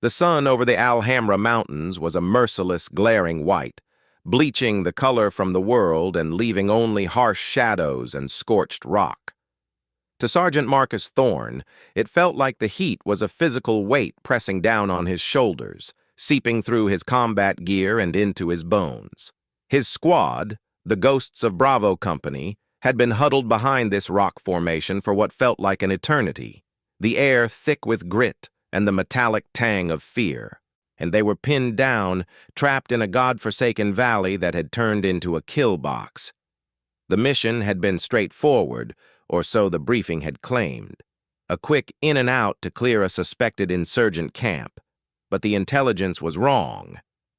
The sun over the Alhambra Mountains was a merciless, glaring white, bleaching the color from the world and leaving only harsh shadows and scorched rock. To Sergeant Marcus Thorne, it felt like the heat was a physical weight pressing down on his shoulders, seeping through his combat gear and into his bones. His squad, the Ghosts of Bravo Company, had been huddled behind this rock formation for what felt like an eternity, the air thick with grit and the metallic tang of fear. And they were pinned down, trapped in a godforsaken valley that had turned into a kill box. The mission had been straightforward, or so the briefing had claimed. A quick in and out to clear a suspected insurgent camp. But the intelligence was wrong.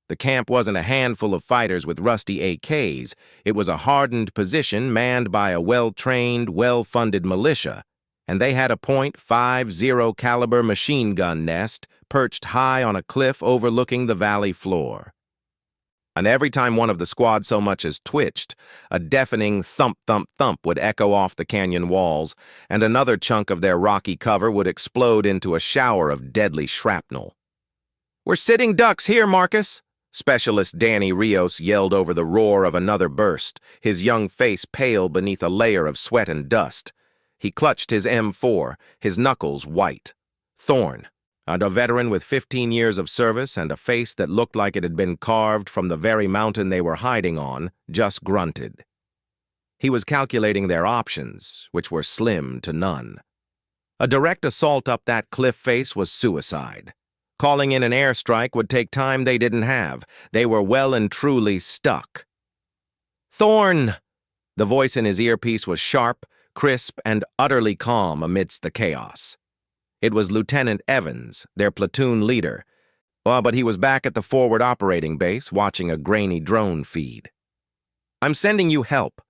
The camp wasn't a handful of fighters with rusty AKs. It was a hardened position manned by a well-trained, well-funded militia, and they had a .50 caliber machine gun nest perched high on a cliff overlooking the valley floor. And every time one of the squad so much as twitched, a deafening thump, thump, thump would echo off the canyon walls, and another chunk of their rocky cover would explode into a shower of deadly shrapnel. "We're sitting ducks here, Marcus," Specialist Danny Rios yelled over the roar of another burst, his young face pale beneath a layer of sweat and dust. He clutched his M4, his knuckles white. Thorne, a veteran with 15 years of service and a face that looked like it had been carved from the very mountain they were hiding on, just grunted. He was calculating their options, which were slim to none. A direct assault up that cliff face was suicide. Calling in an airstrike would take time they didn't have. They were well and truly stuck. "Thorne!" The voice in his earpiece was sharp, crisp, and utterly calm amidst the chaos. It was Lieutenant Evans, their platoon leader, but he was back at the forward operating base watching a grainy drone feed. "I'm sending you help.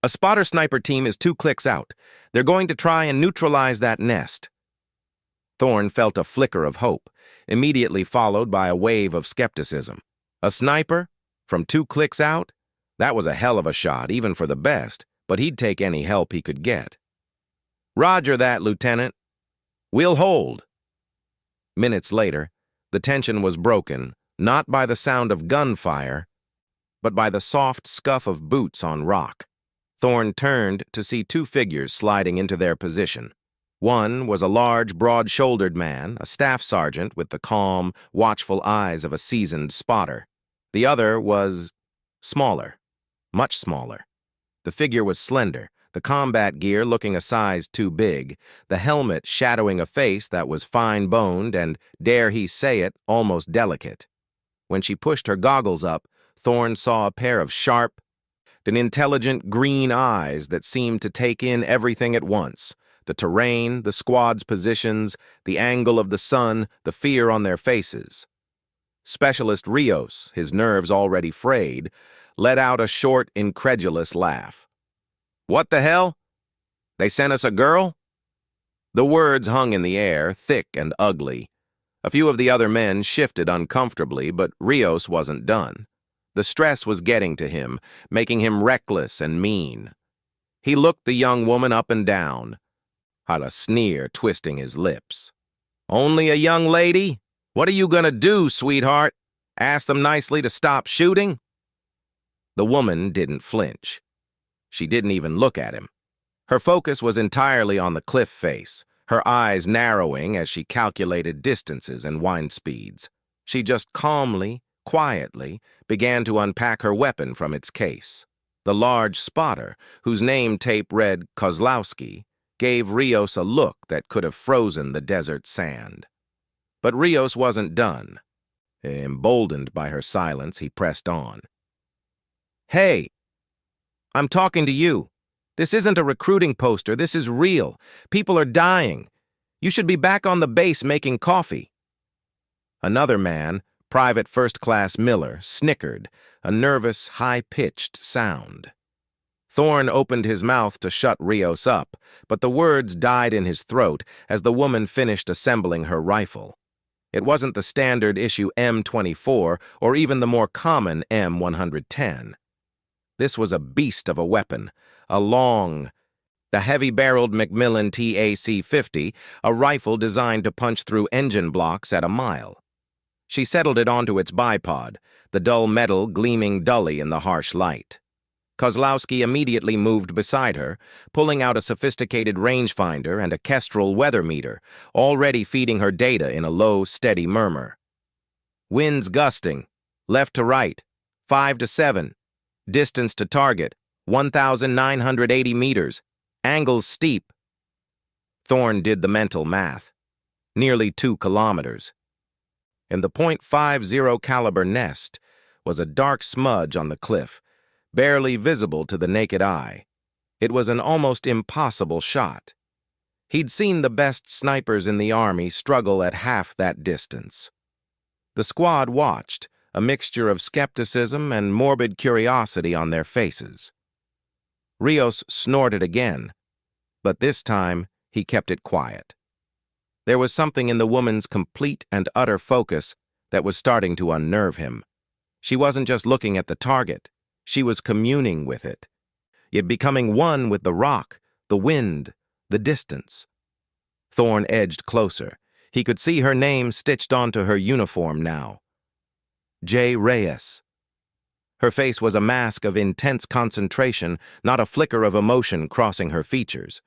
A spotter sniper team is 2 clicks out. They're going to try and neutralize that nest." Thorne felt a flicker of hope, immediately followed by a wave of skepticism. A sniper? From 2 clicks out? That was a hell of a shot, even for the best, but he'd take any help he could get. "Roger that, Lieutenant. We'll hold." Minutes later, the tension was broken, not by the sound of gunfire, but by the soft scuff of boots on rock. Thorne turned to see 2 figures sliding into their position. One was a large, broad-shouldered man, a staff sergeant with the calm, watchful eyes of a seasoned spotter. The other was smaller, much smaller. The figure was slender, the combat gear looking a size too big, the helmet shadowing a face that was fine-boned and, dare he say it, almost delicate. When she pushed her goggles up, Thorne saw a pair of sharp and intelligent green eyes that seemed to take in everything at once. The terrain, the squad's positions, the angle of the sun, the fear on their faces. Specialist Rios, his nerves already frayed, let out a short, incredulous laugh. "What the hell? They sent us a girl?" The words hung in the air, thick and ugly. A few of the other men shifted uncomfortably, but Rios wasn't done. The stress was getting to him, making him reckless and mean. He looked the young woman up and down, had a sneer twisting his lips. "Only a young lady? What are you gonna do, sweetheart? Ask them nicely to stop shooting?" The woman didn't flinch. She didn't even look at him. Her focus was entirely on the cliff face, her eyes narrowing as she calculated distances and wind speeds. She just calmly, quietly, began to unpack her weapon from its case. The large spotter, whose name tape read Kozlowski, gave Rios a look that could have frozen the desert sand. But Rios wasn't done. Emboldened by her silence, he pressed on. "Hey, I'm talking to you. This isn't a recruiting poster. This is real. People are dying. You should be back on the base making coffee." Another man, Private First Class Miller, snickered, a nervous, high-pitched sound. Thorne opened his mouth to shut Rios up, but the words died in his throat as the woman finished assembling her rifle. It wasn't the standard issue M24 or even the more common M110. This was a beast of a weapon, the heavy-barreled Macmillan TAC-50, a rifle designed to punch through engine blocks at a mile. She settled it onto its bipod, the dull metal gleaming dully in the harsh light. Kozlowski immediately moved beside her, pulling out a sophisticated rangefinder and a Kestrel weather meter, already feeding her data in a low, steady murmur. Winds gusting, left to right, 5 to 7. Distance to target, 1,980 meters. Angles steep. Thorne did the mental math. Nearly 2 kilometers. In the .50 caliber nest was a dark smudge on the cliff, barely visible to the naked eye. It was an almost impossible shot. He'd seen the best snipers in the Army struggle at half that distance. The squad watched, a mixture of skepticism and morbid curiosity on their faces. Rios snorted again, but this time he kept it quiet. There was something in the woman's complete and utter focus that was starting to unnerve him. She wasn't just looking at the target. She was communing with it, yet becoming one with the rock, the wind, the distance. Thorne edged closer. He could see her name stitched onto her uniform now. J. Reyes. Her face was a mask of intense concentration, not a flicker of emotion crossing her features.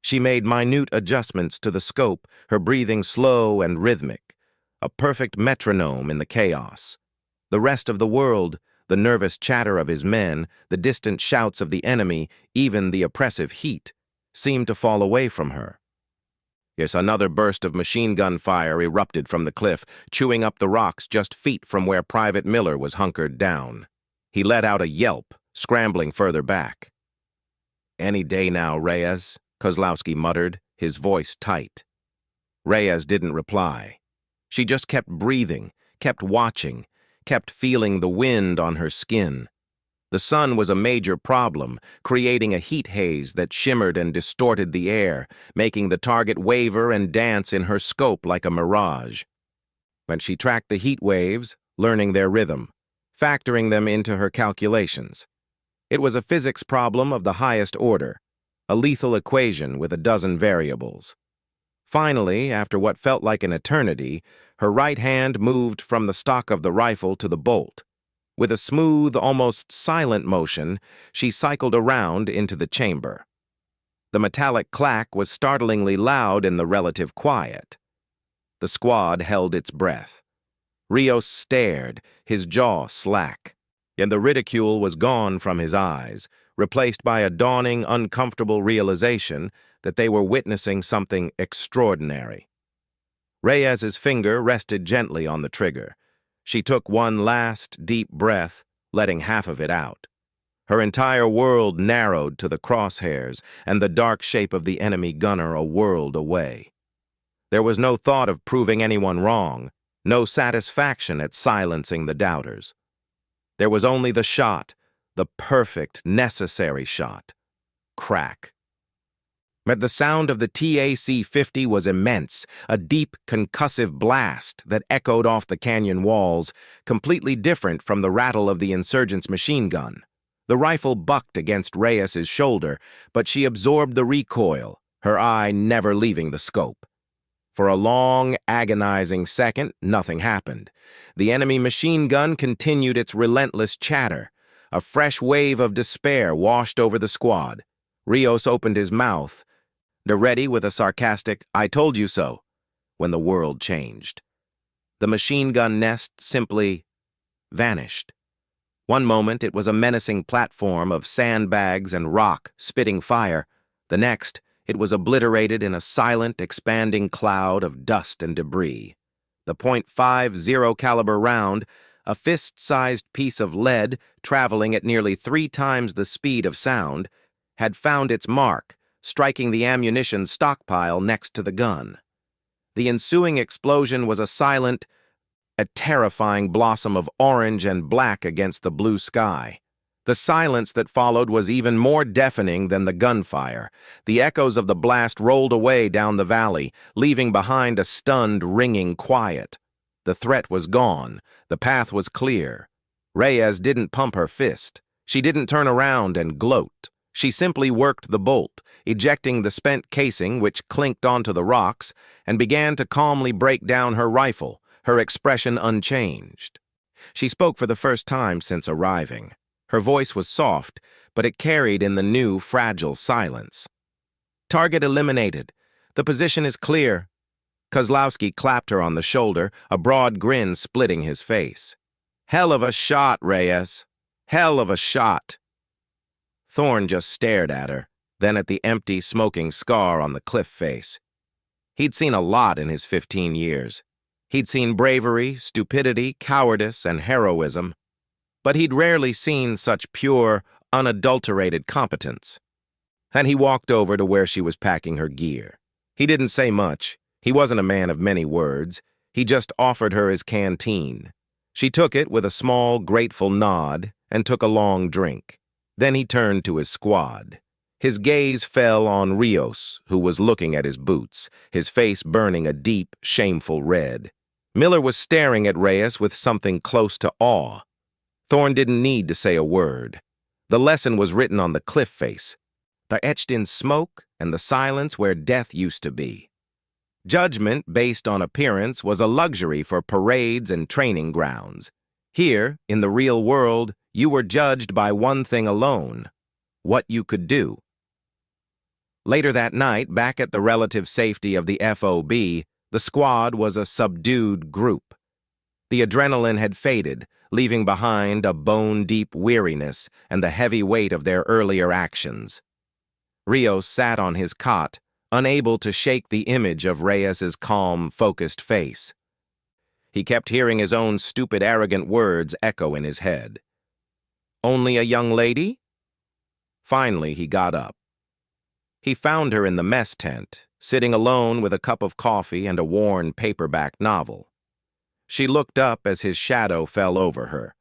She made minute adjustments to the scope, her breathing slow and rhythmic, a perfect metronome in the chaos. The rest of the world, the nervous chatter of his men, the distant shouts of the enemy, even the oppressive heat, seemed to fall away from her. Yes, another burst of machine gun fire erupted from the cliff, chewing up the rocks just feet from where Private Miller was hunkered down. He let out a yelp, scrambling further back. "Any day now, Reyes," Kozlowski muttered, his voice tight. Reyes didn't reply. She just kept breathing, kept watching, kept feeling the wind on her skin. The sun was a major problem, creating a heat haze that shimmered and distorted the air, making the target waver and dance in her scope like a mirage. But she tracked the heat waves, learning their rhythm, factoring them into her calculations. It was a physics problem of the highest order, a lethal equation with a dozen variables. Finally, after what felt like an eternity, her right hand moved from the stock of the rifle to the bolt. With a smooth, almost silent motion, she cycled around into the chamber. The metallic clack was startlingly loud in the relative quiet. The squad held its breath. Rios stared, his jaw slack, and the ridicule was gone from his eyes, replaced by a dawning, uncomfortable realization that they were witnessing something extraordinary. Reyes's finger rested gently on the trigger. She took one last, deep breath, letting half of it out. Her entire world narrowed to the crosshairs and the dark shape of the enemy gunner a world away. There was no thought of proving anyone wrong, no satisfaction at silencing the doubters. There was only the shot, the perfect, necessary shot. Crack. But the sound of the TAC-50 was immense, a deep, concussive blast that echoed off the canyon walls, completely different from the rattle of the insurgent's machine gun. The rifle bucked against Reyes's shoulder, but she absorbed the recoil, her eye never leaving the scope. For a long, agonizing second, nothing happened. The enemy machine gun continued its relentless chatter. A fresh wave of despair washed over the squad. Rios opened his mouth, ready with a sarcastic, "I told you so," when the world changed. The machine gun nest simply vanished. One moment it was a menacing platform of sandbags and rock spitting fire. The next, it was obliterated in a silent, expanding cloud of dust and debris. The .50 caliber round, a fist-sized piece of lead traveling at nearly 3 times the speed of sound, had found its mark, striking the ammunition stockpile next to the gun. The ensuing explosion was a terrifying blossom of orange and black against the blue sky. The silence that followed was even more deafening than the gunfire. The echoes of the blast rolled away down the valley, leaving behind a stunned, ringing quiet. The threat was gone. The path was clear. Reyes didn't pump her fist. She didn't turn around and gloat. She simply worked the bolt, ejecting the spent casing which clinked onto the rocks, and began to calmly break down her rifle, her expression unchanged. She spoke for the first time since arriving. Her voice was soft, but it carried in the new, fragile silence. "Target eliminated. The position is clear." Kozlowski clapped her on the shoulder, a broad grin splitting his face. "Hell of a shot, Reyes. Hell of a shot." Thorne just stared at her, then at the empty, smoking scar on the cliff face. He'd seen a lot in his 15 years. He'd seen bravery, stupidity, cowardice, and heroism. But he'd rarely seen such pure, unadulterated competence. And he walked over to where she was packing her gear. He didn't say much. He wasn't a man of many words. He just offered her his canteen. She took it with a small, grateful nod and took a long drink. Then he turned to his squad. His gaze fell on Rios, who was looking at his boots, his face burning a deep, shameful red. Miller was staring at Reyes with something close to awe. Thorne didn't need to say a word. The lesson was written on the cliff face. They're etched in smoke and the silence where death used to be. Judgment based on appearance was a luxury for parades and training grounds. Here, in the real world, you were judged by one thing alone: what you could do. Later that night, back at the relative safety of the FOB, the squad was a subdued group. The adrenaline had faded, leaving behind a bone-deep weariness and the heavy weight of their earlier actions. Rios sat on his cot, unable to shake the image of Reyes's calm, focused face. He kept hearing his own stupid, arrogant words echo in his head. "Only a young lady?" Finally, he got up. He found her in the mess tent, sitting alone with a cup of coffee and a worn paperback novel. She looked up as his shadow fell over her.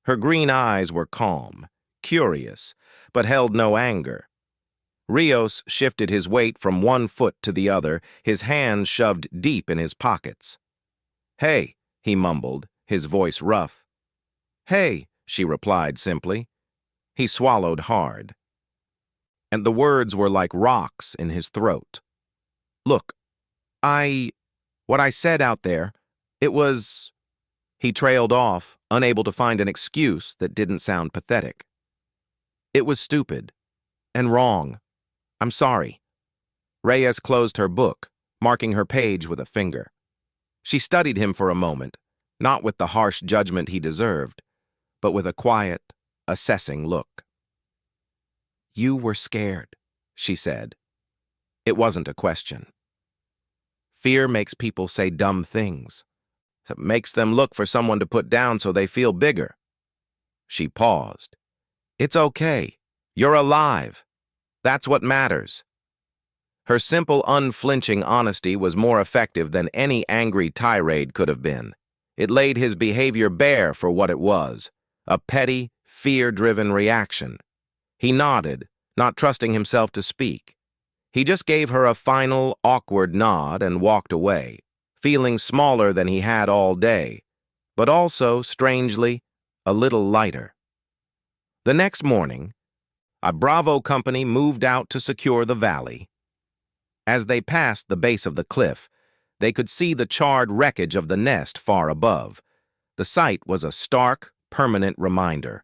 Her green eyes were calm, curious, but held no anger. Rios shifted his weight from one foot to the other, his hands shoved deep in his pockets. "Hey," he mumbled, his voice rough. "Hey," she replied simply. He swallowed hard, and the words were like rocks in his throat. "Look, what I said out there, it was—" He trailed off, unable to find an excuse that didn't sound pathetic. "It was stupid and wrong. I'm sorry." Reyes closed her book, marking her page with a finger. She studied him for a moment, not with the harsh judgment he deserved, but with a quiet, assessing look. "You were scared," she said. It wasn't a question. Fear makes people say dumb things. It makes them look for someone to put down so they feel bigger. She paused. "It's okay. You're alive. That's what matters." Her simple, unflinching honesty was more effective than any angry tirade could have been. It laid his behavior bare for what it was, a petty, fear-driven reaction. He nodded, not trusting himself to speak. He just gave her a final, awkward nod and walked away, feeling smaller than he had all day, but also, strangely, a little lighter. The next morning, a Bravo company moved out to secure the valley. As they passed the base of the cliff, they could see the charred wreckage of the nest far above. The sight was a stark, permanent reminder.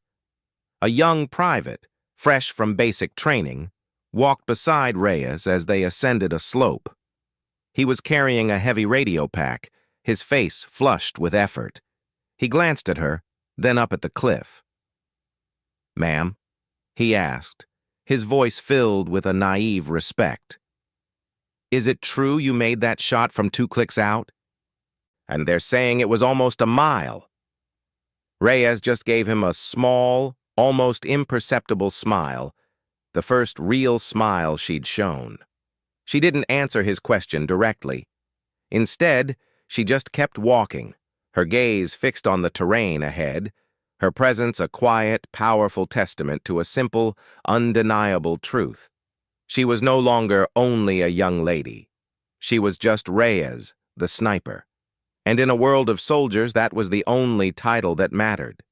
A young private, fresh from basic training, walked beside Reyes as they ascended a slope. He was carrying a heavy radio pack, his face flushed with effort. He glanced at her, then up at the cliff. "Ma'am?" he asked, his voice filled with a naive respect. "Is it true you made that shot from 2 clicks out? And they're saying it was almost a mile." Reyes just gave him a small, almost imperceptible smile, the first real smile she'd shown. She didn't answer his question directly. Instead, she just kept walking, her gaze fixed on the terrain ahead, her presence a quiet, powerful testament to a simple, undeniable truth. She was no longer only a young lady. She was just Reyes, the sniper. And in a world of soldiers, that was the only title that mattered.